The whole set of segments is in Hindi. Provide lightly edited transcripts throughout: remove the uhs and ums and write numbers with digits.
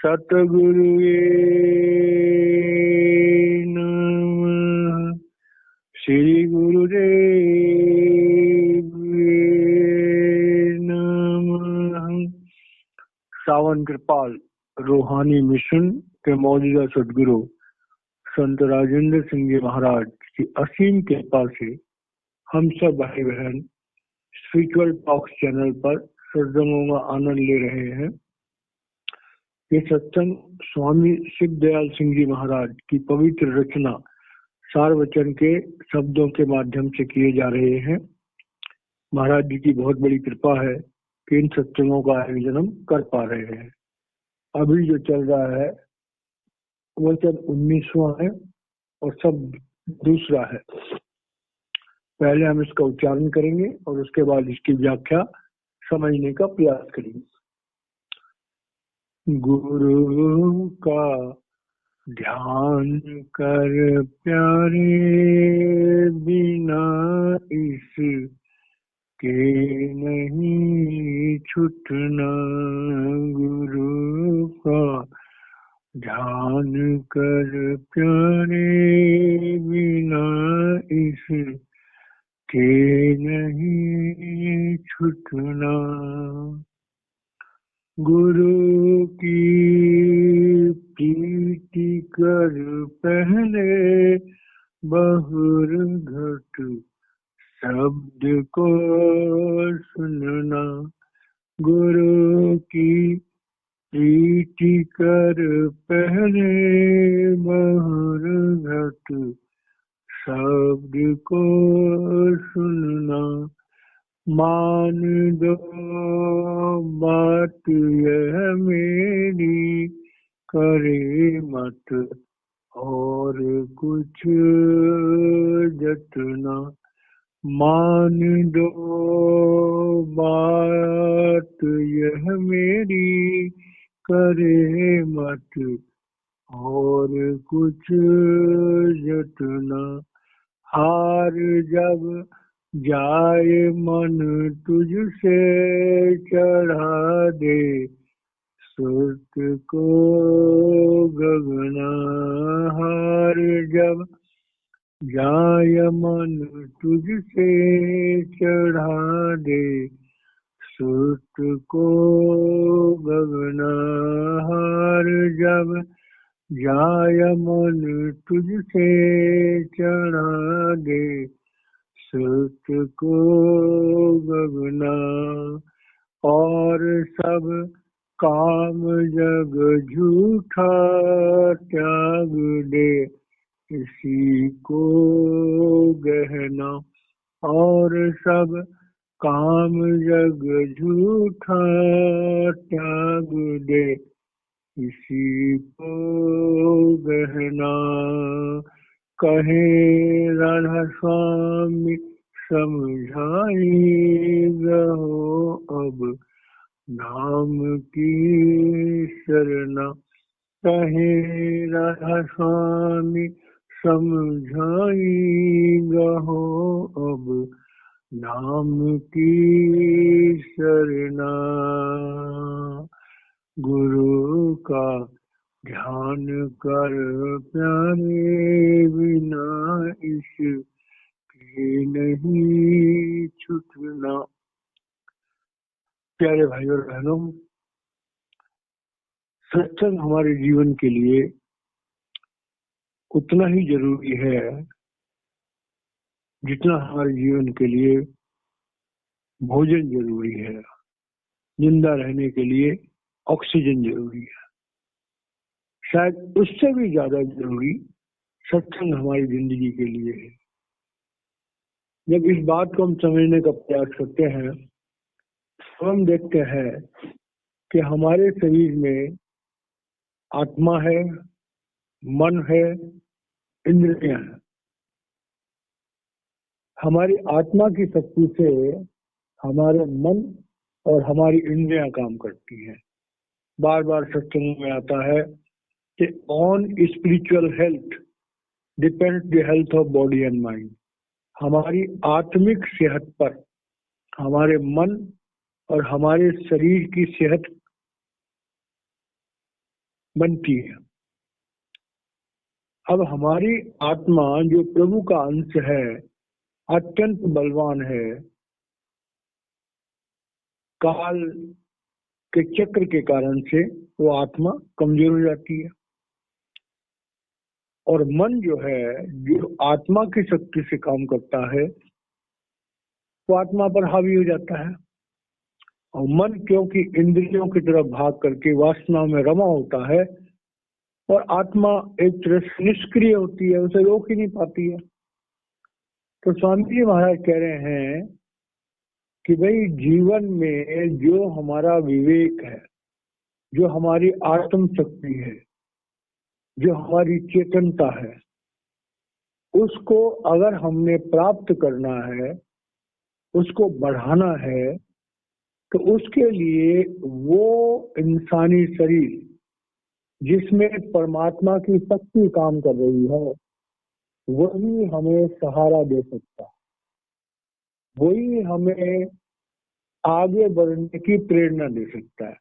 सतगुरुवे नमः। श्री गुरुदेव नमः। सावन कृपाल रूहानी मिशन के मौजूदा सदगुरु संत राजेंद्र सिंह जी महाराज की असीम कृपा से हम सब भाई बहन स्पिरिचुअल टॉक्स चैनल पर सत्संगों का आनंद ले रहे हैं। ये सत्संग स्वामी शिव दयाल सिंह जी महाराज की पवित्र रचना सार वचन के शब्दों के माध्यम से किए जा रहे हैं। महाराज जी की बहुत बड़ी कृपा है कि इन सत्संगों का आयोजन हम कर पा रहे हैं। अभी जो चल रहा है वचन 19वां है और सब दूसरा है। पहले हम इसका उच्चारण करेंगे और उसके बाद इसकी व्याख्या समझने का प्रयास करेंगे। गुरु का ध्यान कर प्यारे, बिना इसके नहीं छूटना। गुरु का ध्यान कर प्यारे, बिना इसके नहीं छूटना। गुरु की प्रीति कर पहले बहुर घट शब्द को सुनना। गुरु की प्रीति कर पहले बहुर घट शब्द को सुनना। मान दो बात यह मेरी, करे मत और कुछ जतना। मान दो बात यह मेरी, करे मत और कुछ जतना। हार जब जाए मन तुझसे, चढ़ा दे सुत को गगना। हार जब जाए मन तुझसे, चढ़ा दे सुत को गगना। हार जब जाए मन तुझसे, चढ़ा दे सुत को गगना। और सब काम जग झूठा त्याग दे, इसी को गहना। और सब काम जग झूठा त्याग दे, इसी को गहना। कहे राधा स्वामी समझाएगा हो अब नाम की शरणा। कहे राधा स्वामी समझाएगा हो अब नाम की शरणा। गुरु का ध्यान कर प्यारे, बिना इसके नहीं छूटना। प्यारे भाई और बहनों, सत्संग हमारे जीवन के लिए उतना ही जरूरी है जितना हमारे जीवन के लिए भोजन जरूरी है, जिंदा रहने के लिए ऑक्सीजन जरूरी है। शायद उससे भी ज्यादा जरूरी सत्संग हमारी जिंदगी के लिए है। जब इस बात को हम समझने का प्रयास करते हैं तो हम देखते हैं कि हमारे शरीर में आत्मा है, मन है, इंद्रियां हैं। हमारी आत्मा की शक्ति से हमारे मन और हमारी इंद्रियां काम करती हैं। बार बार सत्संग में आता है कि on spiritual health depends the health of body and mind. हमारी आत्मिक सेहत पर हमारे मन और हमारे शरीर की सेहत बनती है। अब हमारी आत्मा जो प्रभु का अंश है, अत्यंत बलवान है, काल के चक्र के कारण से वो आत्मा कमजोर हो जाती है, और मन जो है, जो आत्मा की शक्ति से काम करता है, वो आत्मा पर हावी हो जाता है। और मन क्योंकि इंद्रियों की तरफ भाग करके वासना में रमा होता है, और आत्मा एक तरह से निष्क्रिय होती है, उसे रोक ही नहीं पाती है। तो स्वामी जी महाराज कह रहे हैं कि भाई जीवन में जो हमारा विवेक है, जो हमारी आत्म शक्ति है, जो हमारी चेतनता है, उसको अगर हमने प्राप्त करना है, उसको बढ़ाना है, तो उसके लिए वो इंसानी शरीर जिसमें परमात्मा की शक्ति काम कर रही है, वही हमें सहारा दे सकता है, वही हमें आगे बढ़ने की प्रेरणा दे सकता है।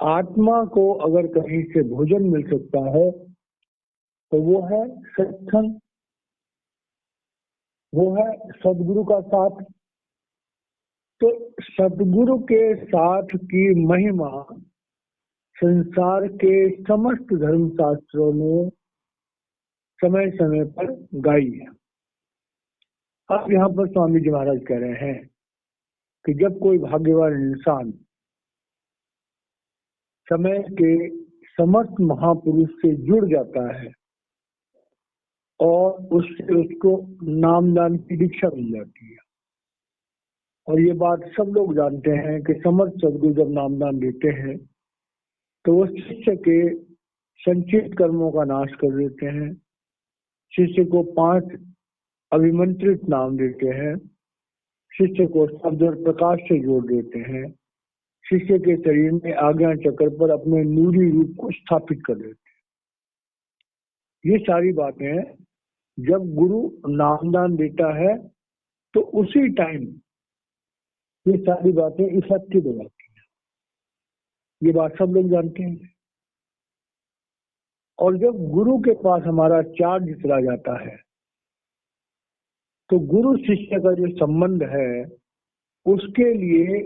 आत्मा को अगर कहीं से भोजन मिल सकता है तो वो है सत्संग, वो है सदगुरु का साथ। तो सदगुरु के साथ की महिमा संसार के समस्त धर्म शास्त्रों ने समय समय पर गाई है। अब यहाँ पर स्वामी जी महाराज कह रहे हैं कि जब कोई भाग्यवान इंसान समय के समस्त महापुरुष से जुड़ जाता है और उससे उसको नामदान की दीक्षा मिल जाती है, और ये बात सब लोग जानते हैं कि समर्थ सदगुरु जब नामदान देते हैं तो वो शिष्य के संचित कर्मों का नाश कर देते हैं, शिष्य को 5 अभिमंत्रित नाम देते हैं, शिष्य को शब्द और प्रकाश से जोड़ देते हैं, शिष्य के शरीर में आज्ञा चक्र पर अपने नूरी रूप को स्थापित कर देते हैं। ये सारी बातें जब गुरु नामदान देता है तो उसी टाइम ये सारी बातें इफेक्टिव हो जाती हैं। ये बात सब लोग जानते हैं। और जब गुरु के पास हमारा चार्ज चला जाता है तो गुरु शिष्य का जो संबंध है, उसके लिए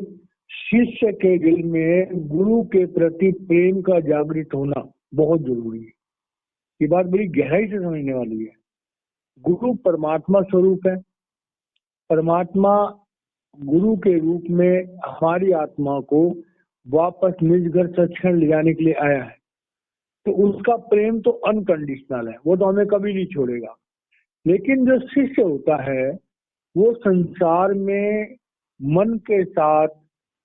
शिष्य के दिल में गुरु के प्रति प्रेम का जागृत होना बहुत जरूरी है। ये बात बड़ी गहराई से समझने वाली है। गुरु परमात्मा स्वरूप है। परमात्मा गुरु के रूप में हमारी आत्मा को वापस निज घर सच्चिदानंद ले जाने के लिए आया है, तो उसका प्रेम तो अनकंडीशनल है, वो तो हमें कभी नहीं छोड़ेगा। लेकिन जो शिष्य होता है वो संसार में मन के साथ,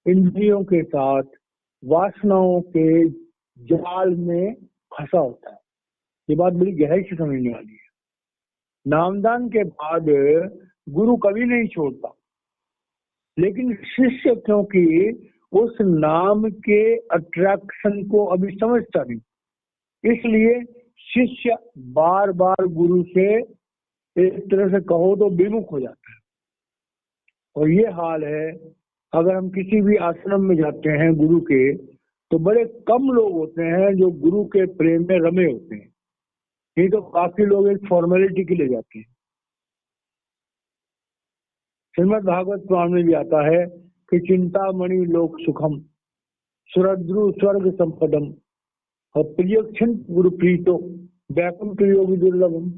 इंद्रियों के साथ, वासनाओं के जाल में फंसा होता है। ये बात बड़ी गहराई से समझने वाली है। नामदान के बाद गुरु कभी नहीं छोड़ता, लेकिन शिष्य क्योंकि उस नाम के अट्रैक्शन को अभी समझता नहीं, इसलिए शिष्य बार बार गुरु से एक तरह से कहो तो विमुख हो जाता है। और ये हाल है, अगर हम किसी भी आश्रम में जाते हैं गुरु के, तो बड़े कम लोग होते हैं जो गुरु के प्रेम में रमे होते हैं, नहीं तो काफी लोग एक फॉर्मेलिटी के लिए जाते हैं। श्रीमद् भागवत पुराण में भी आता है कि चिंतामणि लोक सुखम सुरद्रु स्वर्ग संपदम और प्रियक्षण गुरु प्रीतो वैकुंठ योगी दुर्लभम।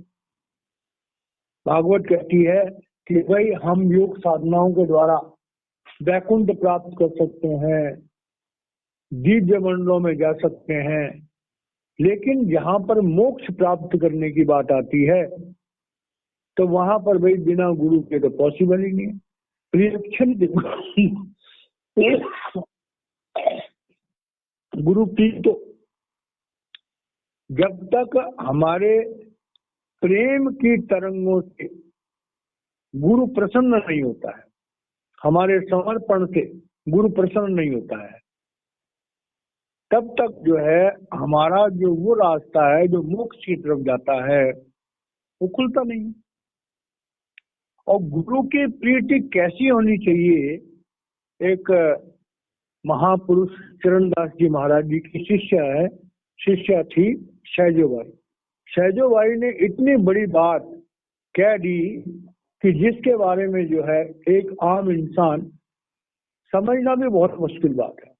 भागवत कहती है कि भाई हम योग साधनाओं के द्वारा वैकुंठ प्राप्त कर सकते हैं, दिव्य मंडलों में जा सकते हैं, लेकिन जहां पर मोक्ष प्राप्त करने की बात आती है तो वहां पर भाई बिना गुरु के तो पॉसिबल ही नहीं है। प्रियक्षण गुरु प्रीतो, जब तक हमारे प्रेम की तरंगों से गुरु प्रसन्न नहीं होता है, हमारे समर्पण से गुरु प्रसन्न नहीं होता है, तब तक जो है हमारा जो वो रास्ता है जो मोक्ष की तरफ जाता है वो खुलता नहीं। और गुरु की प्रीति कैसी होनी चाहिए? एक महापुरुष चरणदास जी महाराज जी की शिष्य है शिष्या थी सहजोबाई। सहजोबाई ने इतनी बड़ी बात कह दी कि जिसके बारे में जो है एक आम इंसान समझना भी बहुत मुश्किल बात है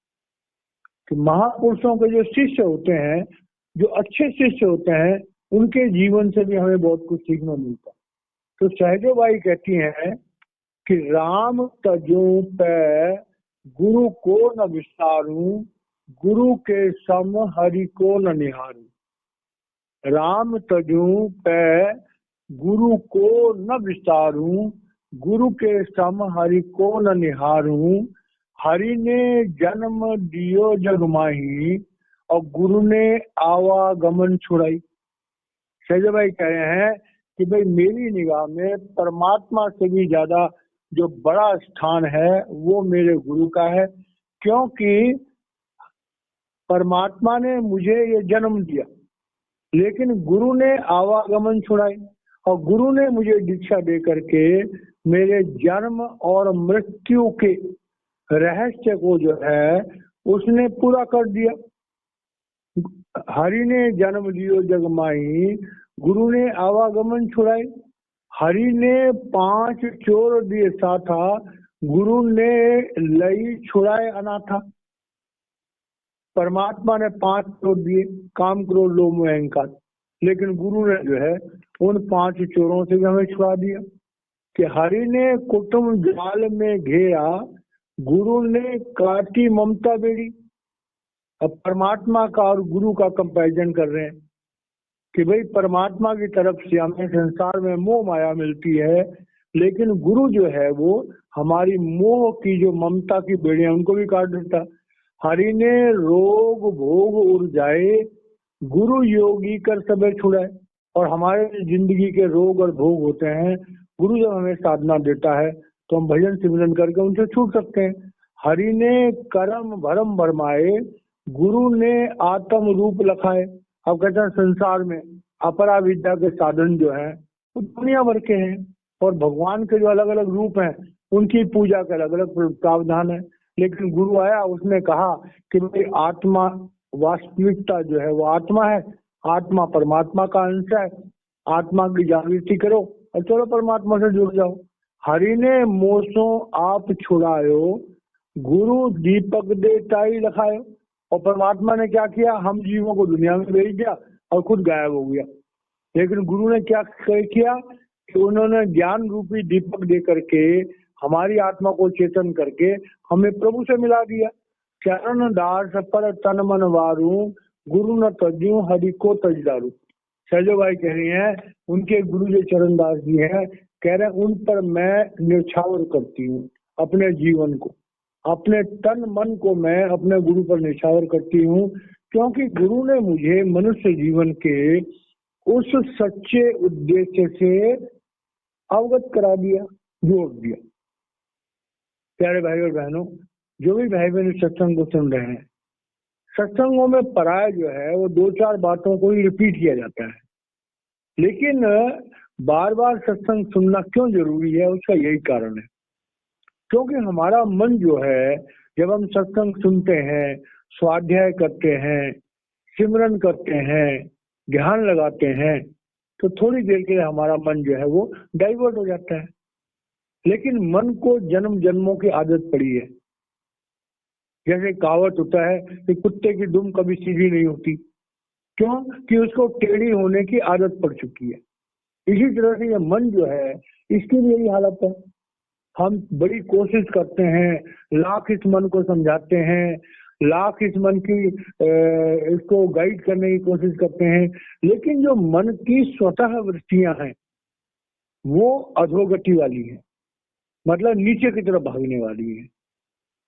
कि महापुरुषों के जो शिष्य होते हैं, जो अच्छे शिष्य होते हैं, उनके जीवन से भी हमें बहुत कुछ सीखना मिलता है। तो सहजोबाई कहती हैं कि राम तजो पे गुरु को न विसारूं, गुरु के सम हरि को न निहारूं। राम तजो पे गुरु को न विसारूं, गुरु के सम हरि को न निहारूं। हरि ने जन्म दियो जग माही, और गुरु ने आवागमन छुड़ाई। सहजोबाई कह रहे हैं कि भाई मेरी निगाह में परमात्मा से भी ज्यादा जो बड़ा स्थान है वो मेरे गुरु का है, क्योंकि परमात्मा ने मुझे ये जन्म दिया, लेकिन गुरु ने आवागमन छुड़ाई, और गुरु ने मुझे दीक्षा दे करके मेरे जन्म और मृत्यु के रहस्य को जो है उसने पूरा कर दिया। हरि ने जन्म लियो जग माही, गुरु ने आवागमन छुड़ाई। हरि ने 5 चोर दिए साथा, गुरु ने लई छुड़ाए अनाथा। परमात्मा ने 5 चोर दिए, काम क्रोध लोभ मोह अहंकार, लेकिन गुरु ने जो है उन 5 चोरों से भी हमें छुड़ा दिया। कि हरि ने कुटुंब जाल में घेरा, गुरु ने काटी ममता बेड़ी। अब परमात्मा का और गुरु का कंपैरिजन कर रहे हैं कि भाई परमात्मा की तरफ से हमें संसार में मोह माया मिलती है, लेकिन गुरु जो है वो हमारी मोह की जो ममता की बेड़ियां उनको भी काट देता। हरि ने रोग भोग उड़ जाए, गुरु योगी कर सबे छुड़ाए। और हमारे जिंदगी के रोग और भोग होते हैं, गुरु जब हमें साधना देता है तो हम भजन सिमरन करके उनसे छूट सकते हैं। हरि ने कर्म भरम भरमाए, गुरु ने आत्म रूप लखाए। अब कहते हैं संसार में अपरा विद्या के साधन जो है वो दुनिया भर के हैं, और भगवान के जो अलग अलग रूप हैं उनकी पूजा के अलग अलग प्रावधान है। लेकिन गुरु आया, उसने कहा कि भाई आत्मा वास्तविकता जो है वो आत्मा है, आत्मा परमात्मा का अंश है, आत्मा की जागृति करो और चलो परमात्मा से जुड़ जाओ। हरि ने मोसो आप छुड़ायो, गुरु दीपक दे ताई लखायो। और परमात्मा ने क्या किया, हम जीवों को दुनिया में भेज दिया और खुद गायब हो गया। लेकिन गुरु ने क्या किया कि उन्होंने ज्ञान रूपी दीपक दे करके हमारी आत्मा को चेतन करके हमें प्रभु से मिला दिया। चरण दास पर तन मन वारू, गुरु न तज्जू हरि को तजदारू। सहजोबाई कह रही हैं उनके गुरु जो चरणदास जी हैं, कह रहे हैं उन पर मैं न्यौछावर करती हूँ अपने जीवन को, अपने तन मन को मैं अपने गुरु पर न्यौछावर करती हूँ, क्योंकि गुरु ने मुझे मनुष्य जीवन के उस सच्चे उद्देश्य से अवगत करा दिया, जोड़ दिया। प्यारे भाई और बहनों, जो भी भाई बहन सत्संग को सुन रहे हैं, सत्संगों में पराय जो है वो 2-4 बातों को ही रिपीट किया जाता है, लेकिन बार बार सत्संग सुनना क्यों जरूरी है, उसका यही कारण है क्योंकि हमारा मन जो है जब हम सत्संग सुनते हैं, स्वाध्याय करते हैं, सिमरन करते हैं, ध्यान लगाते हैं, तो थोड़ी देर के लिए हमारा मन जो है वो डाइवर्ट हो जाता है। लेकिन मन को जन्म जन्मों की आदत पड़ी है। जैसे कहावत होता है कि कुत्ते की दुम कभी सीधी नहीं होती, क्यों कि उसको टेढ़ी होने की आदत पड़ चुकी है। इसी तरह से ये मन जो है इसकी भी यही हालत है। हम बड़ी कोशिश करते हैं, लाख इस मन को समझाते हैं, लाख इस मन की इसको गाइड करने की कोशिश करते हैं, लेकिन जो मन की स्वतः वृत्तियां हैं वो अधोगति वाली है, मतलब नीचे की तरफ भागने वाली है।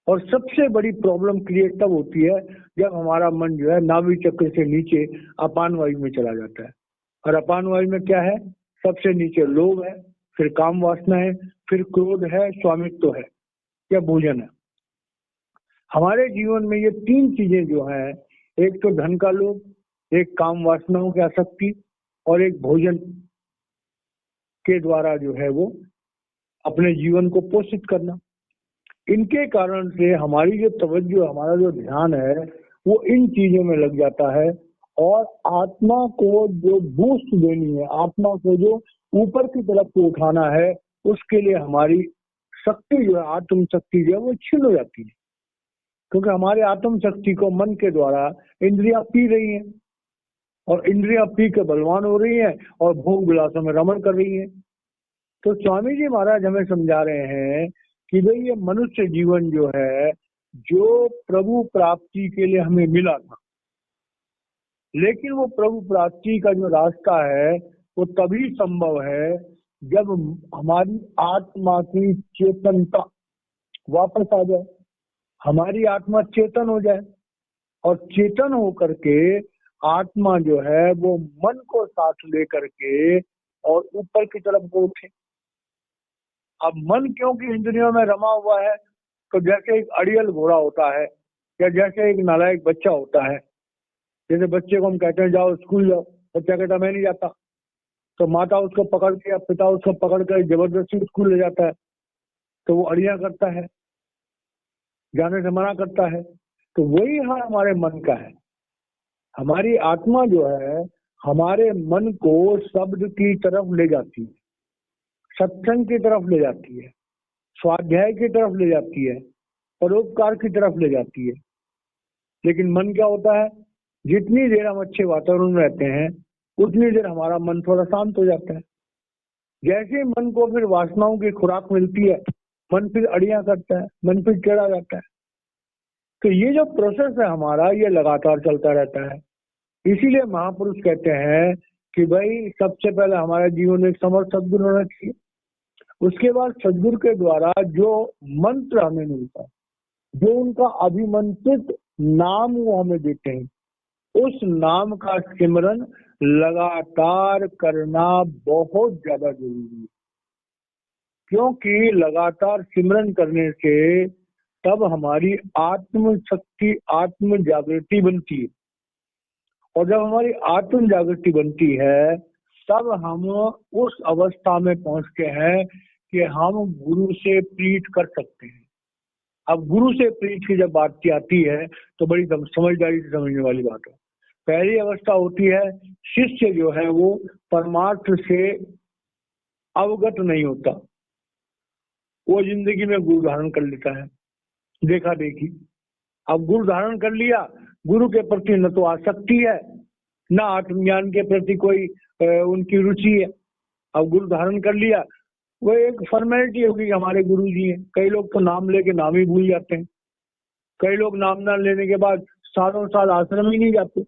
और सबसे बड़ी प्रॉब्लम क्रिएट तब होती है जब हमारा मन जो है नाभि चक्र से नीचे अपान वायु में चला जाता है। और अपान वायु में क्या है, सबसे नीचे लोभ है, फिर काम वासना है, फिर क्रोध है, स्वामित्व है या भोजन है। हमारे जीवन में ये 3 चीजें जो हैं, एक तो धन का लोभ, एक काम वासनाओं की आसक्ति, और एक भोजन के द्वारा जो है वो अपने जीवन को पोषित करना। इनके कारण से हमारी जो तवज्जो, हमारा जो ध्यान है वो इन चीजों में लग जाता है और आत्मा को जो बूस्ट देनी है, आत्मा को जो ऊपर की तरफ को उठाना है, उसके लिए हमारी शक्ति जो है, आत्म शक्ति जो है वो छीन हो जाती है, क्योंकि हमारे आत्म शक्ति को मन के द्वारा इंद्रियां पी रही हैं और इंद्रियां पी के बलवान हो रही हैं और भोग विलासों में रमण कर रही हैं। तो स्वामी जी महाराज हमें समझा रहे हैं कि भाई ये मनुष्य जीवन जो है, जो प्रभु प्राप्ति के लिए हमें मिला था, लेकिन वो प्रभु प्राप्ति का जो रास्ता है वो तभी संभव है जब हमारी आत्मा की चेतनता वापस आ जाए, हमारी आत्मा चेतन हो जाए, और चेतन होकर के आत्मा जो है वो मन को साथ लेकर के और ऊपर की तरफ को उठे। अब मन क्योंकि इंद्रियों में रमा हुआ है, तो जैसे एक अड़ियल घोड़ा होता है या जैसे एक नालायक बच्चा होता है, जैसे बच्चे को हम कहते हैं जाओ स्कूल जाओ, बच्चा कहता मैं नहीं जाता, तो माता उसको पकड़ के या पिता उसको पकड़ कर जबरदस्ती स्कूल ले जाता है, तो वो अड़िया करता है, जाने से मना करता है। तो वही हाल हमारे मन का है। हमारी आत्मा जो है हमारे मन को शब्द की तरफ ले जाती है, सत्संग की तरफ ले जाती है, स्वाध्याय की तरफ ले जाती है, परोपकार की तरफ ले जाती है। लेकिन मन क्या होता है, जितनी देर हम अच्छे वातावरण में रहते हैं उतनी देर हमारा मन थोड़ा शांत हो जाता है। जैसे ही मन को फिर वासनाओं की खुराक मिलती है, मन फिर अड़ियां करता है, मन फिर टेढ़ा जाता है। तो ये जो प्रोसेस है हमारा, ये लगातार चलता रहता है। इसीलिए महापुरुष कहते हैं कि भाई सबसे पहले हमारा जीवन में एक समर्थ सदगुरु होना चाहिए, उसके बाद सदगुरु के द्वारा जो मंत्र हमें मिलता है, जो उनका अभिमंत्रित नाम वो हमें देते हैं, उस नाम का सिमरन लगातार करना बहुत ज्यादा जरूरी है। क्योंकि लगातार सिमरन करने से तब हमारी आत्म शक्ति, आत्म जागृति बनती है, और जब हमारी आत्म जागृति बनती है तब हम उस अवस्था में पहुंचते हैं कि हम गुरु से प्रीत कर सकते हैं। अब गुरु से प्रीत की जब बात की आती है तो बड़ी समझदारी से समझने वाली बात है। पहली अवस्था होती है, शिष्य जो है वो परमार्थ से अवगत नहीं होता, वो जिंदगी में गुरु धारण कर लेता है, देखा देखी। अब गुरु धारण कर लिया, गुरु के प्रति न तो आसक्ति है, न आत्मज्ञान के प्रति कोई उनकी रुचि है। अब गुरु धारण कर लिया, वो एक फॉर्मेलिटी होगी, हमारे गुरु जी हैं। कई लोग तो नाम लेके नाम ही भूल जाते हैं, कई लोग नाम ना लेने के बाद सालों साल आश्रम ही नहीं जाते।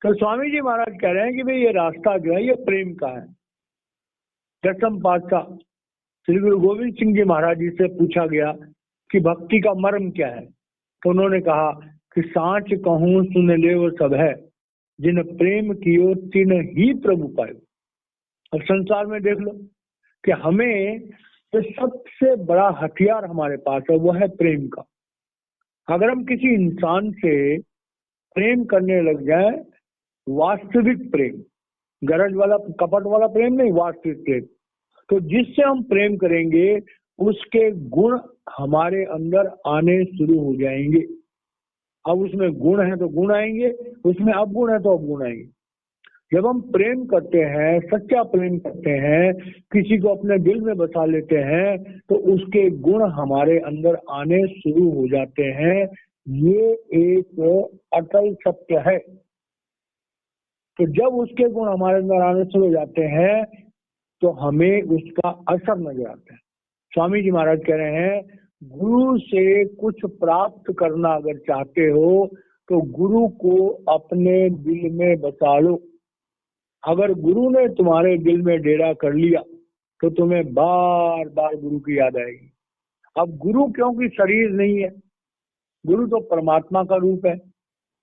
तो स्वामी जी महाराज कह रहे हैं कि भाई ये रास्ता जो है ये प्रेम का है। दसम पातशाह श्री गुरु गोविंद सिंह जी महाराज जी से पूछा गया कि भक्ति का मर्म क्या है, तो उन्होंने कहा कि सांच कहूं सुन ले वो सब है, जिन प्रेम कियो तिन ही प्रभु पायो। अब संसार में देख लो कि हमें जो सबसे बड़ा हथियार हमारे पास है वो है प्रेम का। अगर हम किसी इंसान से प्रेम करने लग जाए, वास्तविक प्रेम, गरज वाला कपट वाला प्रेम नहीं, वास्तविक प्रेम, तो जिससे हम प्रेम करेंगे उसके गुण हमारे अंदर आने शुरू हो जाएंगे। अब उसमें गुण है तो गुण आएंगे, उसमें अवगुण है तो अवगुण आएंगे। जब हम प्रेम करते हैं, सच्चा प्रेम करते हैं, किसी को अपने दिल में बसा लेते हैं, तो उसके गुण हमारे अंदर आने शुरू हो जाते हैं। ये एक अटल सत्य है। तो जब उसके गुण हमारे अंदर आने शुरू हो जाते हैं तो हमें उसका असर नजर आता है। स्वामी जी महाराज कह रहे हैं, गुरु से कुछ प्राप्त करना अगर चाहते हो तो गुरु को अपने दिल में बसा लो। अगर गुरु ने तुम्हारे दिल में डेरा कर लिया तो तुम्हें बार बार गुरु की याद आएगी। अब गुरु क्योंकि शरीर नहीं है, गुरु तो परमात्मा का रूप है,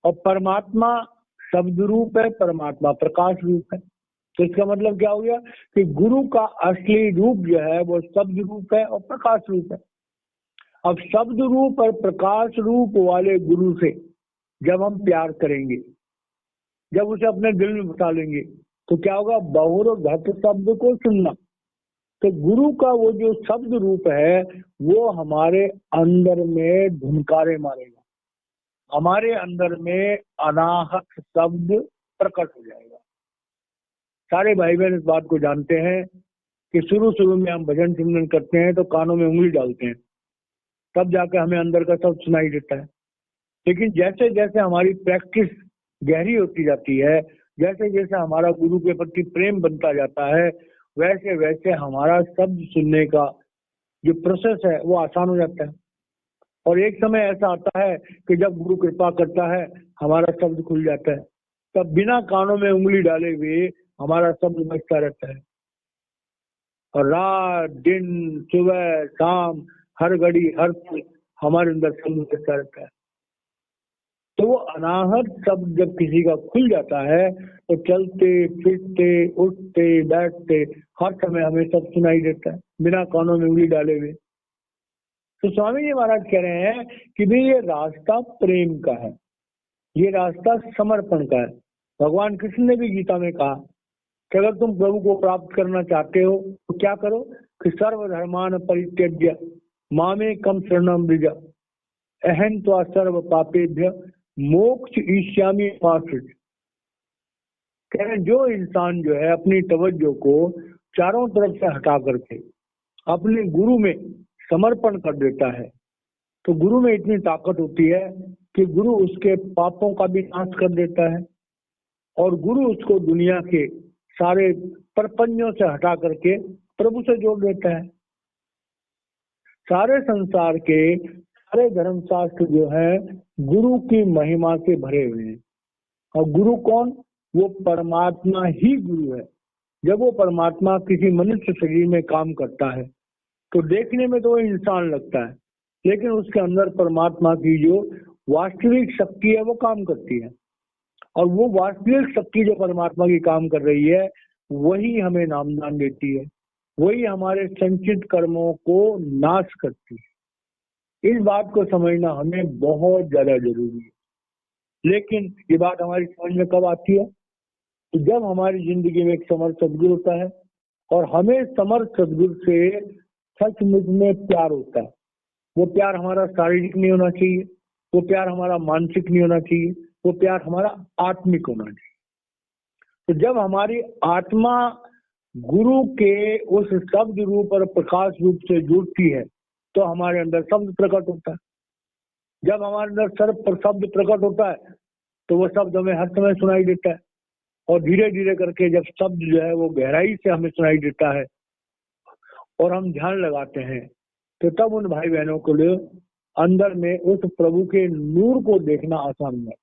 और परमात्मा शब्द रूप है, परमात्मा प्रकाश रूप है। तो इसका मतलब क्या हो गया कि गुरु का असली रूप जो है वो शब्द रूप है और प्रकाश रूप है। अब शब्द रूप और प्रकाश रूप वाले गुरु से जब हम प्यार करेंगे, जब उसे अपने दिल में बसा लेंगे, तो क्या होगा, बहुर घट शब्द को सुनना। तो गुरु का वो जो शब्द रूप है वो हमारे अंदर में धुनकारे मारेगा, हमारे अंदर में अनाहत शब्द प्रकट हो जाएगा। सारे भाई बहन इस बात को जानते हैं कि शुरू शुरू में हम भजन सिमरन करते हैं तो कानों में उंगली डालते हैं, तब जाके हमें अंदर का शब्द सुनाई देता है। लेकिन जैसे जैसे हमारी प्रैक्टिस गहरी होती जाती है, जैसे जैसे हमारा गुरु के प्रति प्रेम बनता जाता है, वैसे वैसे हमारा शब्द सुनने का जो प्रोसेस है वो आसान हो जाता है। और एक समय ऐसा आता है कि जब गुरु कृपा करता है, हमारा शब्द खुल जाता है, तब बिना कानों में उंगली डाले हुए हमारा शब्द बजता रहता है। और रात दिन सुबह शाम हर घड़ी हर पल हमारे अंदर शब्द बजता रहता है। तो वो अनाहत शब्द जब किसी का खुल जाता है तो चलते फिरते उठते बैठते हर समय हमें सब सुनाई देता है, बिना कानों में उंगली डाले हुए। तो स्वामी जी महाराज कह रहे हैं कि भाई ये रास्ता प्रेम का है, ये रास्ता समर्पण का है। भगवान कृष्ण ने भी गीता में कहा कि अगर तुम प्रभु को प्राप्त करना चाहते हो तो क्या करो कि सर्वधर्मान परित्यज्य मामेकम शरणम व्रज अहं त्वा सर्व पापेभ्य मोक्ष ईश्यामि माश्रित। कह रहे जो इंसान जो है अपनी तवज्जो को चारों तरफ से हटा करके अपने गुरु में समर्पण कर देता है, तो गुरु में इतनी ताकत होती है कि गुरु उसके पापों का भी नाश कर देता है और गुरु उसको दुनिया के सारे परपंचों से हटा करके प्रभु से जोड़ देता है। सारे संसार के सारे धर्मशास्त्र जो है गुरु की महिमा से भरे हुए हैं। और गुरु कौन? वो परमात्मा ही गुरु है। जब वो परमात्मा किसी मनुष्य शरीर में काम करता है तो देखने में तो वो इंसान लगता है, लेकिन उसके अंदर परमात्मा की जो वास्तविक शक्ति है वो काम करती है। और वो वास्तविक शक्ति जो परमात्मा की काम कर रही है वही हमें नामदान देती है, वही हमारे संचित कर्मों को नाश करती है। इस बात को समझना हमें बहुत ज्यादा जरूरी है। लेकिन ये बात हमारी समझ में कब आती है? तो जब हमारी जिंदगी में एक समर्थ सदगुरु होता है और हमें समर्थ सदगुरु से सचमुच में प्यार होता है। वो प्यार हमारा शारीरिक नहीं होना चाहिए, वो प्यार हमारा मानसिक नहीं होना चाहिए, वो प्यार हमारा आत्मिक होना चाहिए। तो जब हमारी आत्मा गुरु के उस शब्द रूप और प्रकाश रूप से जुड़ती है तो हमारे अंदर शब्द प्रकट होता है। जब हमारे अंदर शब्द प्रकट होता है तो वो शब्द हमें हर समय सुनाई देता है। और धीरे धीरे करके जब शब्द जो है वो गहराई से हमें सुनाई देता है और हम ध्यान लगाते हैं तो तब उन भाई बहनों को लिए अंदर में उस प्रभु के नूर को देखना आसान है।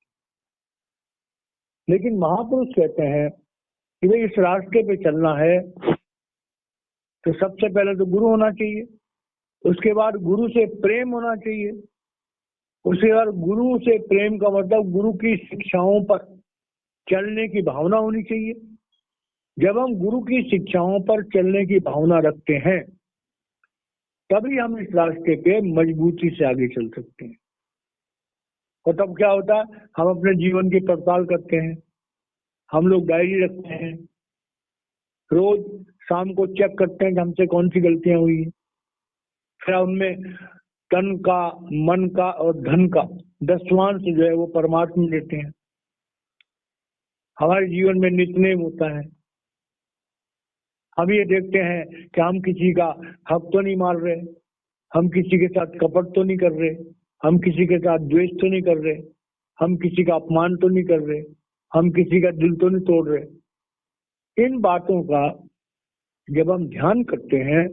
लेकिन महापुरुष कहते हैं कि भाई इस रास्ते पे चलना है तो सबसे पहले तो गुरु होना चाहिए, उसके बाद गुरु से प्रेम होना चाहिए, उसके बाद गुरु से प्रेम का मतलब गुरु की शिक्षाओं पर चलने की भावना होनी चाहिए। जब हम गुरु की शिक्षाओं पर चलने की भावना रखते हैं तभी हम इस रास्ते पे मजबूती से आगे चल सकते हैं। और तब क्या होता है, हम अपने जीवन की पड़ताल करते हैं, हम लोग डायरी रखते हैं, रोज शाम को चेक करते हैं कि हमसे कौन सी गलतियां हुई है। फिर उनमें तन का, मन का और धन का दसवांश जो है वो परमात्मा देते हैं। हमारे जीवन में नित्यनेम होता है। हम ये देखते हैं कि हम किसी का हक तो नहीं मार रहे, हम किसी के साथ कपट तो नहीं कर रहे, हम किसी के साथ द्वेष तो नहीं कर रहे, हम किसी का अपमान तो नहीं कर रहे, हम किसी का दिल तो नहीं तोड़ रहे। इन बातों का जब हम ध्यान करते हैं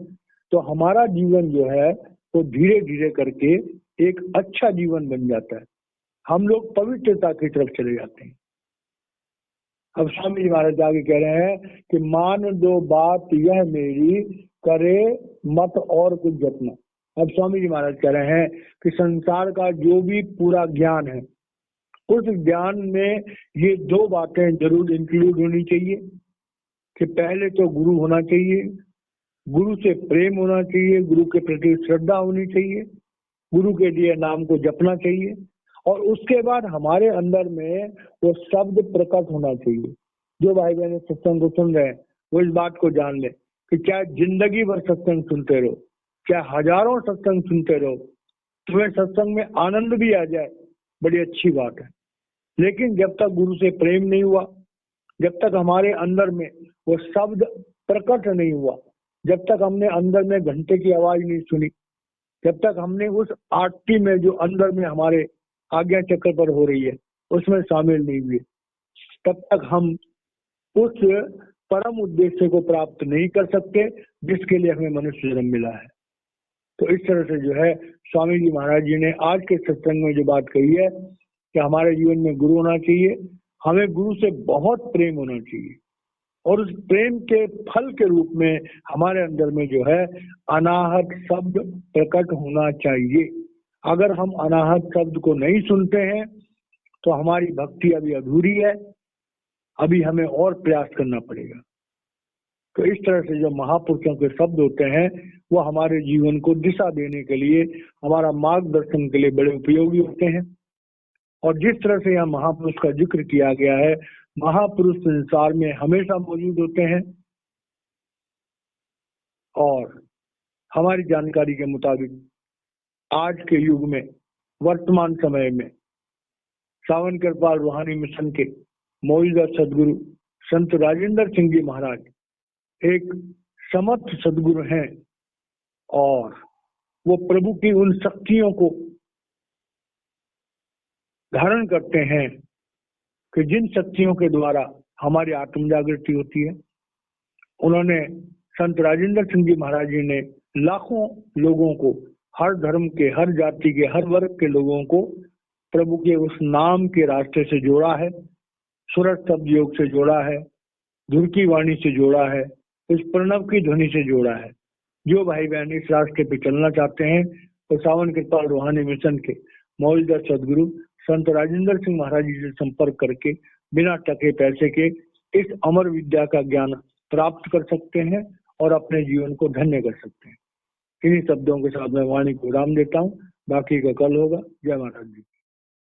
तो हमारा जीवन जो है वो धीरे धीरे करके एक अच्छा जीवन बन जाता है। हम लोग पवित्रता की तरफ चले जाते हैं। अब स्वामी जी महाराज आगे कह रहे हैं कि मान दो बात यह मेरी, करे मत और कुछ जतना। अब स्वामी जी महाराज कह रहे हैं कि संसार का जो भी पूरा ज्ञान है उस ज्ञान में ये दो बातें जरूर इंक्लूड होनी चाहिए कि पहले तो गुरु होना चाहिए, गुरु से प्रेम होना चाहिए, गुरु के प्रति श्रद्धा होनी चाहिए, गुरु के लिए नाम को जपना चाहिए और उसके बाद हमारे अंदर में वो शब्द प्रकट होना चाहिए। जो भाई बहन सत्संग को सुन रहे हैं वो इस बात को जान ले कि चाहे जिंदगी भर सत्संग सुनते रहो, चाहे हजारों सत्संग सुनते रहो, तुम्हें सत्संग में आनंद भी आ जाए बड़ी अच्छी बात है। लेकिन जब तक गुरु से प्रेम नहीं हुआ, जब तक हमारे अंदर में वो शब्द प्रकट नहीं हुआ, जब तक हमने अंदर में घंटे की आवाज नहीं सुनी, जब तक हमने उस आरती में जो अंदर में हमारे आज्ञा चक्र पर हो रही है उसमें शामिल नहीं हुए, तब तक हम उस परम उद्देश्य को प्राप्त नहीं कर सकते जिसके लिए हमें मनुष्य जन्म मिला है। तो इस तरह से जो है स्वामी जी महाराज जी ने आज के सत्संग में जो बात कही है कि हमारे जीवन में गुरु होना चाहिए, हमें गुरु से बहुत प्रेम होना चाहिए और उस प्रेम के फल के रूप में हमारे अंदर में जो है अनाहत शब्द प्रकट होना चाहिए। अगर हम अनाहत शब्द को नहीं सुनते हैं तो हमारी भक्ति अभी अधूरी है, अभी हमें और प्रयास करना पड़ेगा। तो इस तरह से जो महापुरुषों के शब्द होते हैं वो हमारे जीवन को दिशा देने के लिए, हमारा मार्गदर्शन के लिए बड़े उपयोगी होते हैं। और जिस तरह से यहाँ महापुरुष का जिक्र किया गया है, महापुरुष संसार में हमेशा मौजूद होते हैं और हमारी जानकारी के मुताबिक आज के युग में, वर्तमान समय में सावन कृपाल रूहानी मिशन के मौजूदा सदगुरु संत राजेंद्र सिंह जी महाराज एक समर्थ सदगुरु हैं और वो प्रभु की उन शक्तियों को धारण करते हैं कि जिन शक्तियों के द्वारा हमारी आत्म जागृति होती है। उन्होंने संत राजेंद्र सिंह जी महाराज जी ने लाखों लोगों को, हर धर्म के, हर जाति के, हर वर्ग के लोगों को प्रभु के उस नाम के रास्ते से जोड़ा है, सूरज शब्द योग से जोड़ा है, धुर की वाणी से जोड़ा है, इस प्रणव की ध्वनि से जोड़ा है। जो भाई बहन इस रास्ते पे चलना चाहते हैं तो सावन कृपाल रूहानी मिशन के मौजूदा सदगुरु संत राजेंद्र सिंह महाराज जी से संपर्क करके बिना टके पैसे के इस अमर विद्या का ज्ञान प्राप्त कर सकते हैं और अपने जीवन को धन्य कर सकते हैं। इन्हीं शब्दों के साथ मैं वाणी को विराम देता हूँ, बाकी का कल होगा। जय महाराज जी।